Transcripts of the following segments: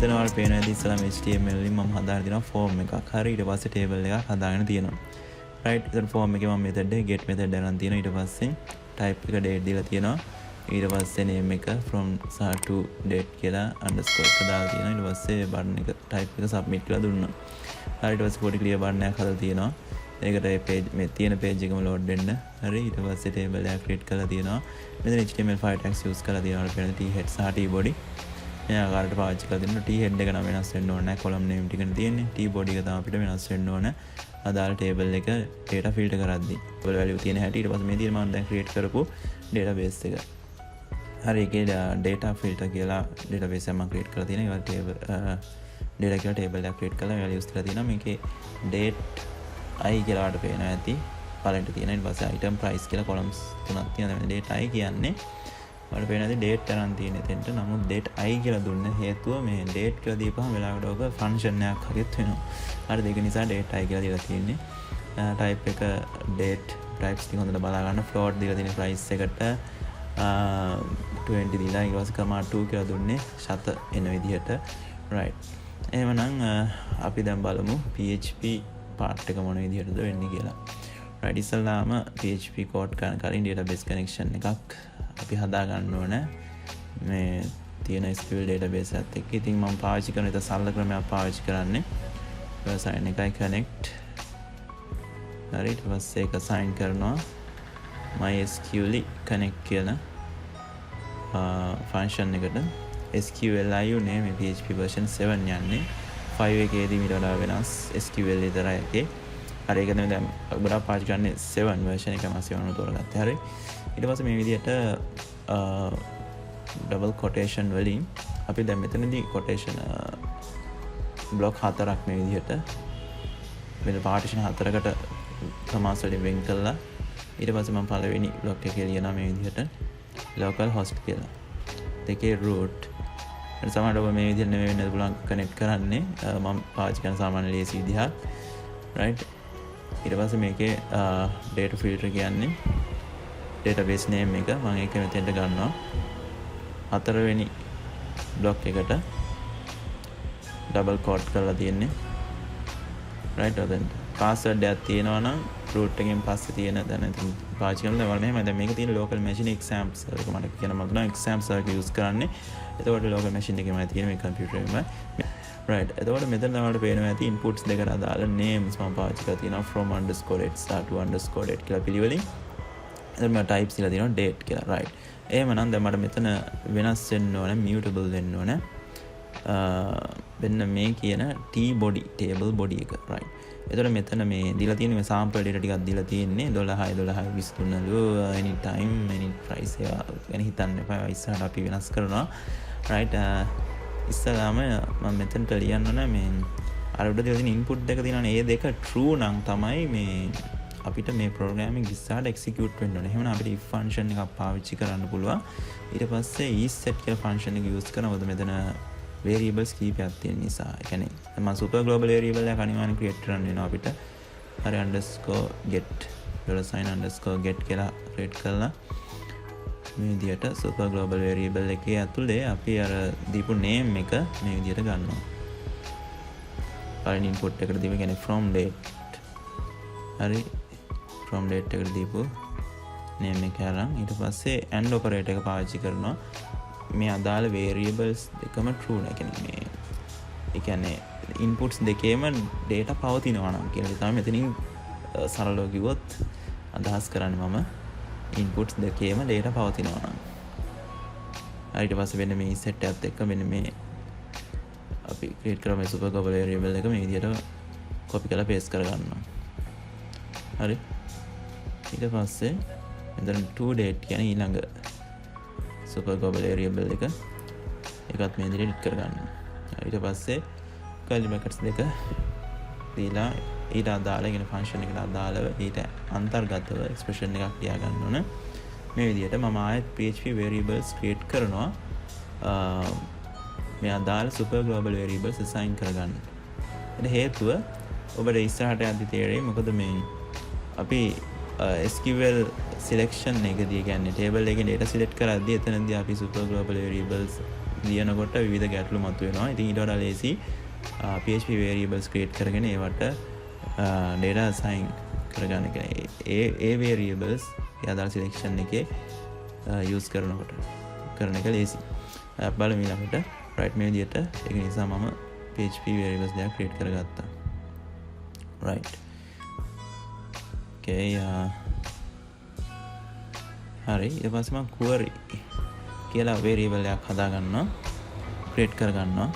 මෙතන ඔයාලට පේනවා ඇති ඉස්සරහම HTML වලින් මම හදාගෙන තියෙනවා form එකක්. හරි ඊට පස්සේ table එකක් හදාගෙන තියෙනවා. right ඉතින් form එකේ මම method එක get method එකක් තියෙනවා. ඊට පස්සේ type එක date දීලා තියෙනවා. ඊට පස්සේ name එක from start to date කියලා underscore එක දාලා තියෙනවා. ඊට පස්සේ button එක type එක submit කරලා දුන්නා. හරි ඊට පස්සේ පොඩි clear button එකක් හදලා තියෙනවා. ඒකට මේ page මේ තියෙන page එකම load වෙන්න. හරි ඊට පස්සේ table එකක් create කරලා තියෙනවා. මෙතන HTML5 tags use කරලා තියෙනවා. අපිට පේන t head සහ t body. මේ ආකාරයට පාවිච්චි කරලා දෙන්න. t head එක නම් වෙනස් වෙන්න ඕනේ නැහැ. column name ටිකනේ තියෙන්නේ. t body එක තමයි අපිට වෙනස් වෙන්න ඕනේ. අදාළ table එක data filter කරද්දී. table value තියෙන හැටි ඊට පස්සේ මේ තියෙන මම දැන් create කරපු database එක. හරි ඒකේ data filter කියලා database එක මම create කරලා තියෙනවා. ඒවා table data කියලා table එකක් create කරලා values ටික තියෙනවා. මේකේ date i කියලා වලට පේනවා ඇති. පළවෙනිට තියෙන ඊට පස්සේ item price කියලා columns තුනක් තියෙනවා. date i කියන්නේ වල පේන ඇති date තරම් තියෙන එතෙන්ට. නමුත් date i කියලා දුන්න හේතුව මේ date කියලා දීපහම වෙලාවකට ඔක function එකක් හරියට වෙනවා. හරිද? ඒක නිසා date i කියලා දීලා තියෙන්නේ. type එක date types ටික හොඳට බලා ගන්න. float දීලා තියෙන price එකට 20 දීලා ඊට පස්සේ comma 2 කියලා දුන්නේ ශත එන විදිහට. right. එහෙමනම් අපි දැන් බලමු PHP part එක මොන විදිහටද වෙන්නේ කියලා. right ඉස්සල්ලාම PHP code කරන කලින් database connection එකක් අපි හදා ගන්න ඕන මේ තියෙන SQL database එකත් එක්ක. ඉතින් මම පාවිච්චි කරන විතර සරල ක්‍රමයක් පාවිච්චි කරන්නේ. sign එකයි connect. හරි ඊට පස්සේ ඒක sign කරනවා MySQL connect කියන function එකට. SQLIU නේ මේ PHP version 7 යන්නේ. 5 එකේදී මීට වඩා වෙනස් SQL විතරයි එකේ. හරි ඒක තමයි දැන් ගොඩාක් පාවිච්චි කරන්නේ 7 version එක මම 7 තෝරගත්තා. හරි ඊට පස්සේ මේ විදිහට double quotation වලින් අපි දැන් මෙතනදී quotation block හතරක් මේ විදිහට වෙන partition හතරකට සමාස වලින් වෙන් කළා. ඊට පස්සේ මම පළවෙනි block එකේ ලියනවා මේ විදිහට local host කියලා. දෙකේ root ඊට සමහරවිට ඔබ මේ විදිහට නෙමෙයි වෙන්නත් පුළුවන් connect කරන්නේ. මම පාවිච්චි කරන සාමාන්‍ය ලේසි විදිහක්. right ඊට පස්සේ මේකේ data filter කියන්නේ database name එක මම ඒක මෙතෙන්ට ගන්නවා. හතරවෙනි block එකට double quote කරලා තියෙන්නේ. right ඔතෙන් password එකක් තියෙනවා නම් root එකෙන් පස්සේ තියෙන දැන් ඉතින් පාවිච්චි කරනවා. වල මෙහෙම දැන් මේක තියෙන local machine exam server එක මට කියන මම දුන්නා exam server use කරන්නේ. එතකොට local machine එකේමයි තියෙන මේ computer එකේම. right එතකොට මෙතන තමයි පේනවා ඇති inputs දෙකට අදාළ names මම පාවිච්චි කරලා තියෙනවා from underscore it start to underscore date කියලා පිළිවෙලින්. එතන මම types කියලා තියෙනවා date කියලා. right එහෙමනම් දැන් මට මෙතන වෙනස් වෙන්න ඕන mutable වෙන්න ඕන. වෙන්න මේ කියන t body table body එක. right එතකොට මෙතන මේ දීලා තියෙන මේ sample data ටිකක් දීලා තියෙන්නේ 12 23 any time any price ඒවා ගැන හිතන්න එපා. ඉස්සරහට අපි වෙනස් කරනවා. right ඉස්සලාම මම මෙතනට ලියන්න ඕන මේ අර උඩ තියෙන input දෙක තියෙනවානේ. ඒ දෙක true නම් තමයි මේ අපිට මේ programming ඉස්සරහට execute වෙන්න ඕනේ. එහෙනම් අපිට if function එකක් පාවිච්චි කරන්න පුළුවන්. ඊට පස්සේ isSet කියලා function එක use කරනකොට මෙතන variables කීපයක් තියෙන නිසා. ඒ කියන්නේ මම super global variable එකක් අනිවාර්යෙන් create කරන්න වෙනවා අපිට. හරි underscore get $sign_get කියලා create කරලා මේ විදිහට super global variable එකේ ඇතුලේ අපි අර දීපු name එක මේ විදිහට ගන්නවා. පළවෙනි input එකට දීපු කියන්නේ from date. හරි from date එකට දීපු name එක අරන් ඊට පස්සේ and operator එක පාවිච්චි කරනවා. මේ අදාළ variables දෙකම true නේ. ඒ කියන්නේ inputs දෙකේම data පවතිනවා නම් කියලා තමයි මෙතනින් සරලව කිව්වොත් අදහස් කරන්නේ මම inputs දෙකේම data පවතිනවා නම්. ඊට පස්සේ වෙන මේ set එකත් එක්ක මෙන්න මේ අපි create කරා මේ super global variable එක මේ විදිහට copy කරලා paste කරගන්නවා. හරි ඊට පස්සේ මෙතන to date කියන ඊළඟ super global variable එක ඒකත් මේ විදිහට edit කරගන්නවා. ඊට පස්සේ curly brackets දෙක දීලා ඊට අදාළ කියන function එකට අදාළව ඊට අන්තර්ගතව expression එකක් ලියා ගන්න ඕන. මේ විදිහට මම ආයෙත් PHP variables create කරනවා. මේ අදාළ super global variables assign කරගන්න. ඒකට හේතුව ඔබට ඉස්සරහට යද්දි තේරෙයි මොකද මේ අපි SQL selection එකදී කියන්නේ table එකේ data select කරද්දී එතනදී අපි super global variables ලියනකොට විවිධ ගැටලු මතුවෙනවා. ඉතින් ඊට වඩා ලේසි PHP variables create කරගෙන ඒවට data assign කරගන්න එක. ඒ variables ඒ අදාළ selection එකේ use කරනකොට කරන එක ලේසි. බලමු ඊළඟට right මේ විදිහට ඒක නිසා මම PHP variables දෙයක් create කරගත්තා. right okay හරි ඊට පස්සේ මම query කියලා variable එකක් හදාගන්නවා create කරගන්නවා.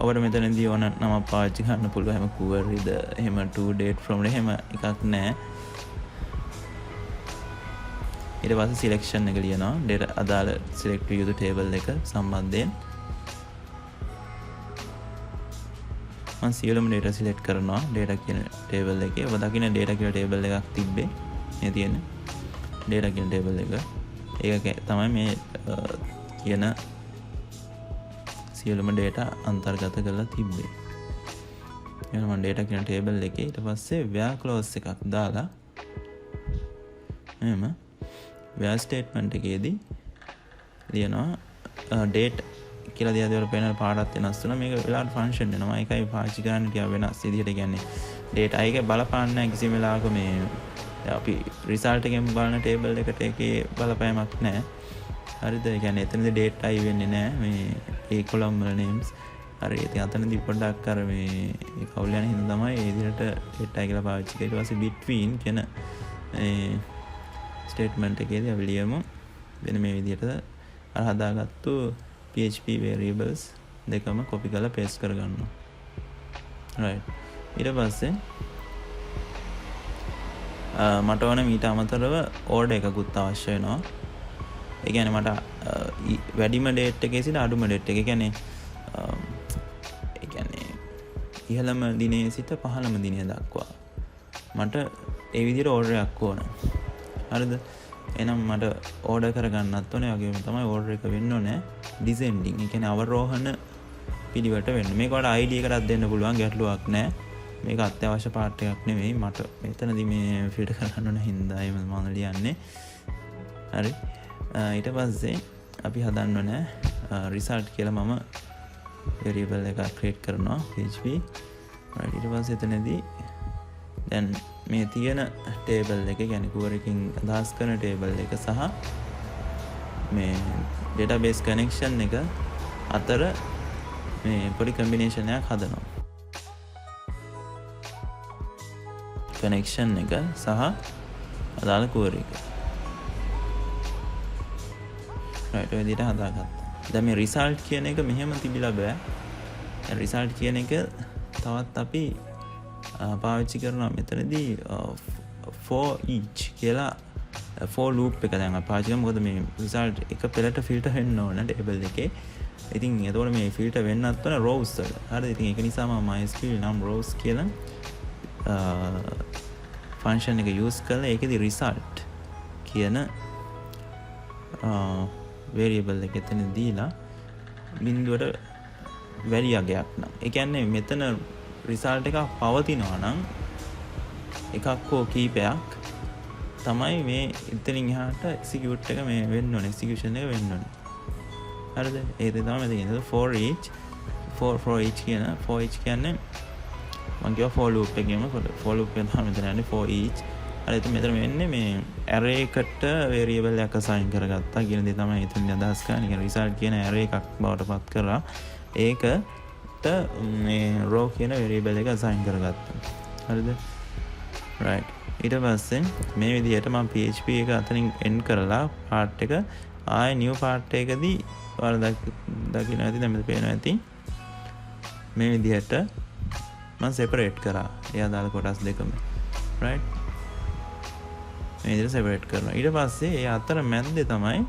ඔබට මෙතනදී ඕන නම පාවිච්චි කරන්න පුළුවන්. එහෙම queryද එහෙම to date from එහෙම එකක් නැහැ. ඊට පස්සේ selection එක ලියනවා data අදාළ select user table එක සම්බන්ධයෙන් මම සියලුම data select කරනවා data කියන table එකේ. ඔබ දකින්න data කියලා table එකක් තිබ්බේ. මේ තියෙන data කියන table එක. ඒක තමයි මේ කියන සියලුම data අන්තර්ගත කරලා තිබ්බේ. එහෙනම් මම data කියන table එකේ ඊට පස්සේ where clause එකක් දාලා එහෙම where statement එකේදී ලියනවා date කියලා දිහා පේන පාඩත් වෙනස් වෙනවා. මේක වෙලාවට ෆන්ක්ෂන් වෙනවා. ඒකයි පාවිච්චි කරන්න ටික වෙනස් විදිහට කියන්නේ data එක බලපාන්නේ නැහැ කිසිම වෙලාවක මේ අපි result එකෙන් බලන table එකට ඒකේ බලපෑමක් නැහැ. හරිද? ඒ කියන්නේ එතනදී data අය වෙන්නේ නැහැ. මේ ඒ column වල names. හරි. ඉතින් අතනදී පොඩ්ඩක් අර මේ ඒ කවුල් යන හින්දා තමයි ඒ විදිහට data කියලා පාවිච්චි කරලා ඊට පස්සේ between කියන statement එකේදී අපි ලියමු වෙන මේ විදිහට අර හදාගත්තු PHP variables දෙකම copy කරලා paste කරගන්නවා. right ඊට පස්සේ මට ඕන මීට අමතරව order එකකුත් අවශ්‍ය වෙනවා. ඒ කියන්නේ මට වැඩිම date එකේ සිට අඩුම date එක. ඒ කියන්නේ ඉහළම දිනේ සිට පහළම දිනය දක්වා මට ඒ විදිහට order එකක් ඕන. හරිද? එහෙනම් මට order කරගන්නත් ඕනේ. ඒ වගේම තමයි order එක වෙන්න ඕනේ descending. ඒ කියන්නේ අවරෝහණ පිළිවෙලට වෙන්න. මේක වඩා ID එකටත් දෙන්න පුළුවන්. ගැටලුවක් නැහැ. මේක අත්‍යවශ්‍ය පාර්ට් එකක් නෙවෙයි. මට මෙතනදී මේ ෆිල්ටර් කරන්න ඕන හින්දා එහෙම මම ලියන්නේ. හරි. ඊට පස්සේ අපි හදන්න ඕනේ result කියලා මම variable එකක් create කරනවා PHP. right ඊට පස්සේ එතනදී දැන් මේ තියෙන table එක කියන්නේ query එකකින් අදහස් කරන table එක සහ මේ database connection එක අතර මේ පොඩි combination එකක් හදනවා. connection එක සහ අදාළ query එක. right ඔය විදිහට හදාගත්තා. දැන් මේ result කියන එක මෙහෙම තිබිලා බෑ. result කියන එක තවත් අපි පාවිච්චි කරනවා මෙතනදී for each කියලා for loop එක දැන් අපි පාවිච්චි කරමු. මොකද මේ result එක පෙළට filter වෙන්න ඕන table එකේ. ඉතින් එතකොට මේ filter වෙන්නත් ඕන rows වල. හරිද? ඉතින් ඒක නිසා මම MySQL නම් rows කියලා function එක use කරලා ඒකේදී result කියන variable එක එතන දීලා බිඳුවට value එකක් නම්. ඒ කියන්නේ මෙතන result එකක් පවතිනවා නම් එකක් හෝ කීපයක් තමයි මේ එතනින් එහාට execute එක මේ වෙන්න ඕනේ. execution එක වෙන්න ඕනේ. හරිද? ඒක තමයි මෙතන කියන්නේ for each කියන්නේ මම කියවා for loop එකේම for loop එක තමයි මෙතන යන්නේ for each. හරි ඉතින් මෙතන වෙන්නේ මේ array එකට variable එකක් assign කරගත්තා කියන දේ තමයි එතන අදහස් කරන්නේ. කියන්නේ result කියන array එකක් බවට පත් කරලා ඒකට මේ row කියන variable එක assign කරගත්තා. හරිද? right ඊට පස්සේ මේ විදිහට මම PHP එක අතනින් end කරලා part එක ආයේ new part එකකදී ඔයාලා දකින්න ඇති දැන් මෙතන පේනවා ඇති මේ විදිහට මම separate කරා ඒ අදාළ කොටස් දෙකම. right මේ විදිහට separate කරනවා. ඊට පස්සේ ඒ අතර මැද්දේ තමයි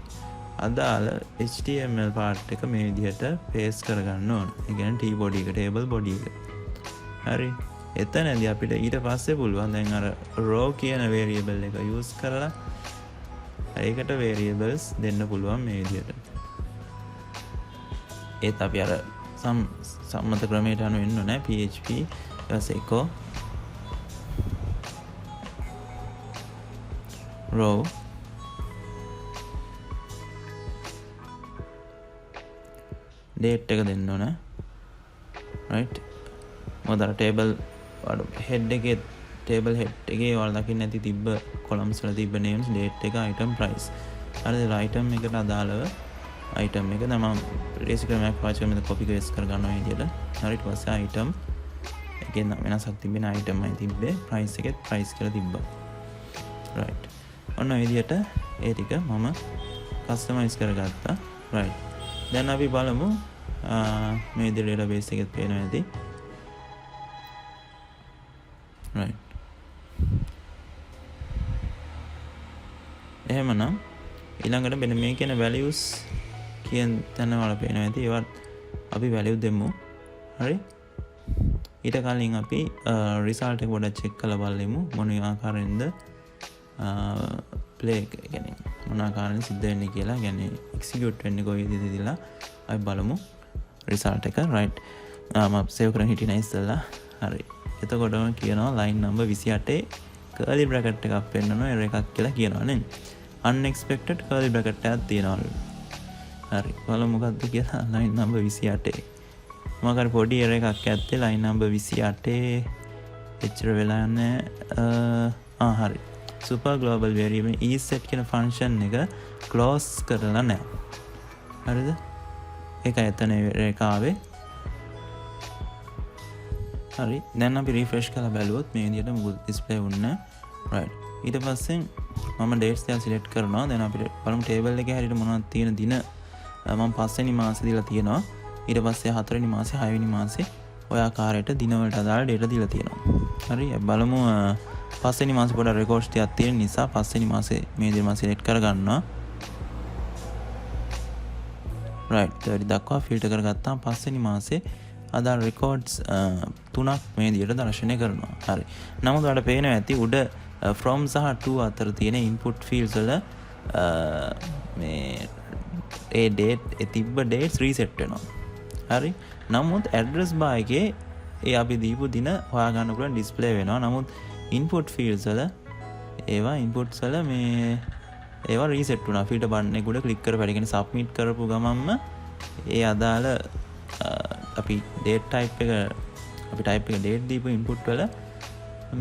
අදාළ HTML part එක මේ විදිහට paste කරගන්න ඕන. ඒ කියන්නේ t body එක table body එක. හරි. එතනදී අපිට ඊට පස්සේ පුළුවන් දැන් අර row කියන variable එක use කරලා ඒකට variables දෙන්න පුළුවන් මේ විදිහට. ඒත් අපි අර සම්මත ක්‍රමයට අනුව වෙන්න ඕනේ PHP echo row date එක දෙන්න ඕන right මොකද table head එකේ table head එකේ ඔයාලා දකින්න ඇති තිබ්බ columns වල තිබ්බ names date එක item price හරිද item එකට අදාළව item එක තමයි basically මම පාවිච්චි කරන්නේ copy paste කර ගන්නවා විදියට හරි ඊට පස්සේ item එකේ වෙනසක් තිබෙන item එකයි තිබ්බේ price එකෙත් price කියලා තිබ්බා right ඔන්න ඔය විදියට ඒ ටික මම customize කරගත්තා right දැන් අපි බලමු මේ විදියට database එකෙත් පේනවා ඇති right එහෙමනම් ඊළඟට මෙන්න මේ කියන values කියන තැන වල පේනවා ඇති ඒවත් අපි value දෙමු හරි ඊට කලින් අපි result එක පොඩ්ඩක් check කරලා බලමු මොන ආකාරයෙන්ද play කියන්නේ මොන ආකාරයෙන් සිද්ධ වෙන්නේ කියලා කියන්නේ execute වෙන්නේ කොයි විදිහදලා අපි බලමු result එක right මම save කරන් හිටිනා ඉස්සෙල්ලා හරි එතකොටම කියනවා line number 28 curly bracket එකක් පෙන්නනවා error එකක් කියලා කියනවා නේද unexpected curly bracket එකක් තියෙනවා හරි බලමු මොකක්ද කියලා line number 28 මම පොඩි error එකක් ඇත්තේ line number 28 එච්චර වෙලා නැහැ හරි super global variable isset කියන function එක close කරලා නැහැ හරිද ඒකයි එතන error එක ආවේ හරි දැන් අපි refresh කරලා බලුවොත් මේ විදිහට මොකද display වුණේ right ඊට පස්සේ මම dates එක select කරනවා දැන් අපිට බලමු table එකේ හැටියට මොනවද තියෙන දින මම 5 වෙනි මාසේ දීලා තියෙනවා ඊට පස්සේ 4 වෙනි මාසේ 6 වෙනි මාසේ ඔය ආකාරයට දින වලට අදාළ data දීලා තියෙනවා හරි බලමු 5 වෙනි මාසේ පොඩ records ටිකක් තියෙන නිසා 5 වෙනි මාසේ මේ විදිහට මම select කරගන්නවා right 30 දක්වා filter කරගත්තාම 5 වෙනි මාසේ අදාළ records 3ක් මේ විදිහට දර්ශනය කරනවා හරි නමුත් ඔයාලට පේනවා ඇති උඩ from සහ to අතර තියෙන input fields වල මේ ඒ date ඒ තිබ්බ dates reset වෙනවා හරි නමුත් address bar එකේ ඒ අපි දීපු දින හොයාගන්න පුළුවන් display වෙනවා නමුත් input fields වල ඒවා inputs වල මේ ඒවා reset වුණා filter button එක උඩ click කරපුවා ඒ කියන්නේ submit කරපු ගමන්ම ඒ අදාළ අපි date type එක අපි type එක date දීපු input වල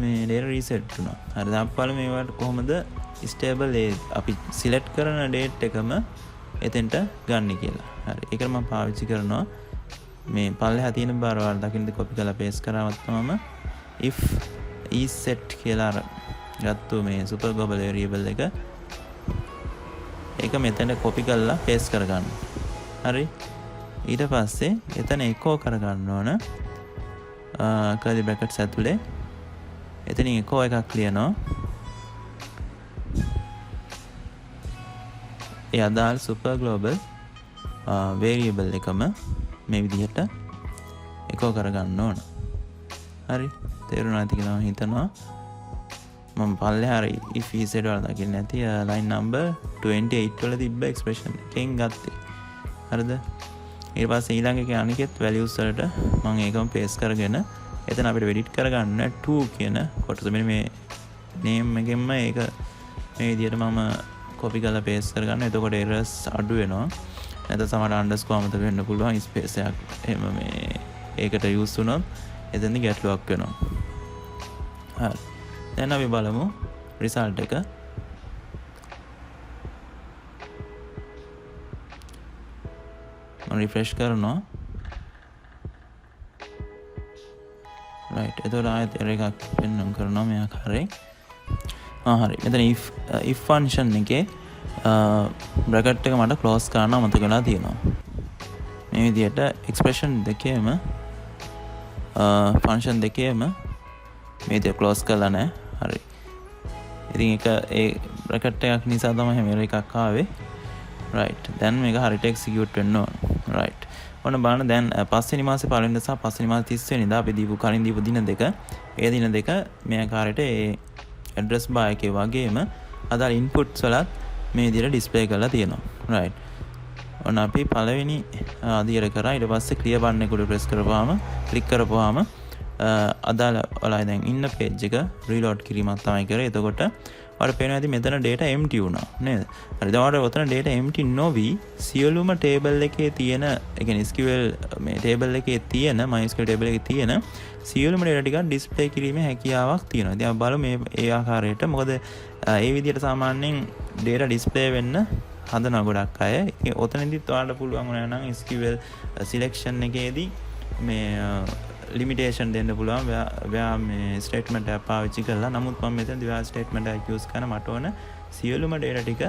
මේ data reset වුණා හරි දැන් අපි බලමු මේවට කොහොමද stable ඒ අපි select කරන date එකම එතෙන්ට ගන්න කියලා හරි ඒකට මම පාවිච්චි කරනවා මේ පල්ලෙහා තියෙන බාර වල දකින්න copy කරලා paste කරාවත් තමයි if isset කියලා අර ගත්තු මේ super global variable එක ඒක මෙතන copy කරලා paste කරගන්න හරි ඊට පස්සේ එතන echo කරගන්න ඕන curly brackets ඇතුලේ එතනින් echo එකක් ලියනවා ඒ අදාළ super global variable එකම මේ විදිහට echo කරගන්න ඕන හරි තේරුණාද කියලා මම හිතනවා මම පල්ලෙහා හරි if isset වල දකින්න ඇති line number 28 වල තිබ්බ expression එකෙන් ගත්තේ හරිද ඊට පස්සේ ඊළඟ එකේ අනිකෙත් values වලට මම ඒකම paste කරගෙන එතන අපිට edit කරගන්න 2 කියන කොටස මෙන්න මේ name එකෙන්ම ඒක මේ විදිහට මම copy කරලා paste කරගන්න එතකොට errors අඩු වෙනවා නැත්නම් සමහර underscore අමතක වෙන්න පුළුවන් space එකක් එහෙම මේ ඒකට use වුණොත් එතෙන්දි ගැටලුවක් වෙනවා හරි දැන් අපි බලමු result එක මම refresh කරනවා right එතකොට ආයෙත් error එකක් පෙන්වන්න කරනවා මේ ආකාරයෙන් හරි මෙතන if function එකේ bracket එක මට close කරන්න අමතක වෙලා තියෙනවා මේ විදිහට expression දෙකේම function දෙකේම මේ විදිහට close කරලා නැහැ හරි ඉතින් ඒක ඒ bracket එකක් නිසා තමයි හැම එකක් ආවේ right දැන් මේක හරියට execute වෙන්න ඕන right ඔන්න බලන්න දැන් 5 වෙනි මාසේ පළවෙනිදා සහ 5 වෙනි මාසේ 30 වෙනිදා අපි දීපු කලින් දීපු දින දෙක ඒ දින දෙක මේ ආකාරයට ඒ address bar එකේ වගේම අදාළ inputs වලත් මේ විදිහට display කරලා තියෙනවා right ඔන්න අපි පළවෙනි අදියර කරා ඊට පස්සේ clear button එක උඩ press කරපුවාම click කරපුවාම අදාළ ඔයාලා දැන් ඉන්න page එක reload කිරීමක් තමයි කරේ එතකොට ඔයාලට පේනවා ඇති මෙතන data empty වුණා නේද? හරිද? ඔයාලට ඔතන data empty නොවි සියලුම table එකේ තියෙන ඒ කියන්නේ SQL මේ table එකේ තියෙන MySQL table එකේ තියෙන සියලුම data ටික display කිරීමේ හැකියාවක් තියෙනවා. ඉතින් අපි බලමු මේ ඒ ආකාරයට. මොකද ඒ විදිහට සාමාන්‍යයෙන් data display වෙන්න හදන ගොඩක් අය. ඉතින් ඔතනදිත් ඔයාලට පුළුවන් වුණා නම් SQL selection එකේදී මේ limitation දෙන්න පුළුවන්. ඔයා මේ statement එක පාවිච්චි කරලා. නමුත් මම මෙතනදී ඔයා statement එක use කරන මට ඕන සියලුම data ටික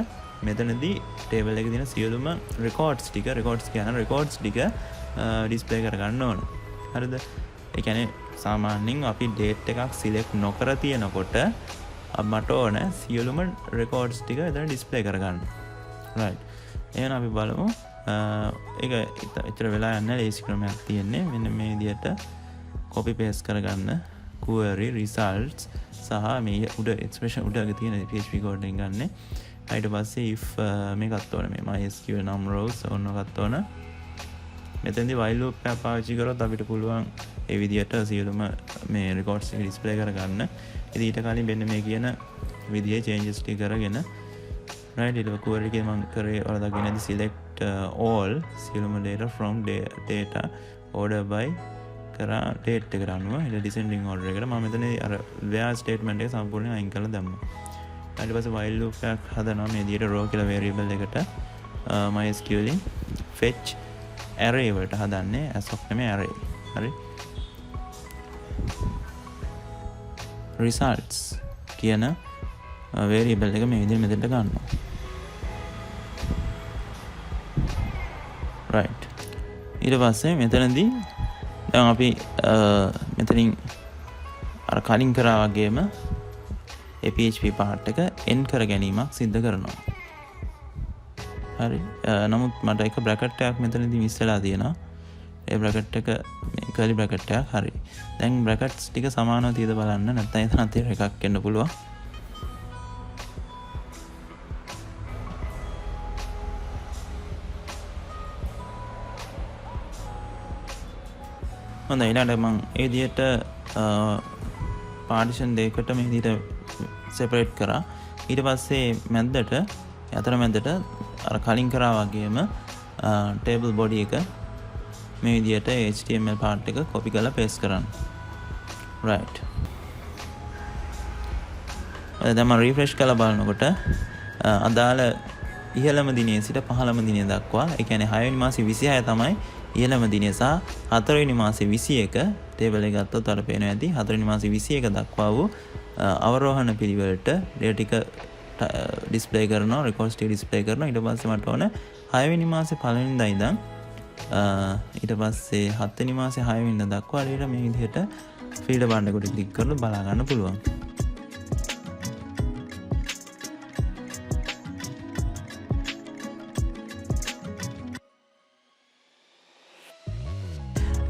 මෙතනදී table එකේ තියෙන සියලුම records ටික display කර ගන්න ඕන. හරිද? ඒ කියන්නේ සාමාන්‍යයෙන් අපි date එකක් select නොකර තියෙනකොට මට ඕන සියලුම records ටික එතන display කර ගන්න. right. එහෙනම් අපි බලමු. ඒක එතර වෙලා යන්නේ ලේසි ක්‍රමයක් තියෙන්නේ. මෙන්න මේ විදිහට copy paste කරගන්න query results සහ මේ උඩ expression උඩගේ තියෙන PHP code එකෙන් ගන්න. ඊට පස්සේ if මේකත් ඕන මේ MySQL num rows ඕනකට ඕන. මෙතෙන්දී while loop එක පාවිච්චි කරොත් අපිට පුළුවන් ඒ විදිහට සියලුම මේ records එක display කරගන්න. ඉතින් ඊට කලින් මෙන්න මේ කියන විදිහේ changes ටික කරගෙන right ඊට query එකේ මම කරේ ඔයාලා දකින්න select all සියලුම data from data order by කරා date එකට අනුව ඊට descending order එකට මම මෙතන අර where statement එක සම්පූර්ණයෙන් අයින් කරලා දැම්මා. ඊට පස්සේ while loop එකක් හදනවා මේ විදිහට row කියලා variable එකට MySQL fetch array වලට හදන්නේ as of නෙමෙයි array. හරි. results කියන variable එක මේ විදිහට මෙතනට ගන්නවා. right. ඊට පස්සේ මෙතනදී දැන් අපි මෙතනින් අර කලින් කරා වගේම ඒ PHP part එක end කර ගැනීමක් සිද්ධ කරනවා. හරි. නමුත් මට එක bracket එකක් මෙතනදී මිස් වෙලා තියෙනවා. ඒ bracket එක මේ curly bracket එකක් හරි. දැන් brackets ටික සමානව තියද බලන්න. නැත්නම් එතන තියෙන එකක් එන්න පුළුවන්. හොඳයි. ඊළඟට මම ඒ විදිහට partition දෙකකට මේ විදිහට separate කරා. ඊට පස්සේ මැද්දට අතර මැද්දට අර කලින් කරා වගේම table body එක මේ විදිහට HTML part එක copy කරලා paste කරන්න. right. දැන් මම refresh කරලා බලනකොට අදාළ ඉහළම දිනේ සිට පහළම දිනේ දක්වා ඒ කියන්නේ 6 වෙනි මාසේ 26 තමයි ඉහළම දිනේ සහ 4 වෙනි මාසේ 21 table එක ගත්තොත් අර පේනවා ඇති 4 වෙනි මාසේ 21 දක්වා වූ අවරෝහණ පිළිවෙලට data ටික display කරනවා records ටික display කරනවා. ඊට පස්සේ මට ඕන 6 වෙනි මාසේ පළවෙනිදා ඉඳන් ඊට පස්සේ 7 වෙනි මාසේ 6 වෙනිදා දක්වා data මේ විදිහට filter button එකට click කරලා බලා ගන්න පුළුවන්.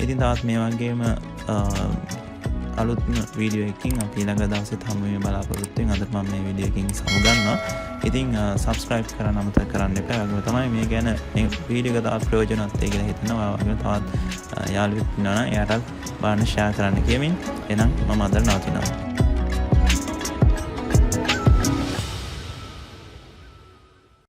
ඉතින් තවත් මේ වගේම අලුත්ම වීඩියෝ එකකින් අපි ඊළඟ දවසෙත් හමු වෙන්න බලාපොරොත්තු වෙන. අද මම මේ වීඩියෝ එකකින් සමුගන්නවා. ඉතින් subscribe කරන්න අමතක කරන්න එපා. ඒ වගේම තමයි මේ ගැන මේ වීඩියෝ එක තවත් ප්‍රයෝජනවත් වෙයි කියලා හිතනවා. ඔය වගේම තවත් යාළුවෙක් ඉන්නවා නම් එයාටත් බලන්න share කරන්න කියමින් එහෙනම් මම අද නවතිනවා.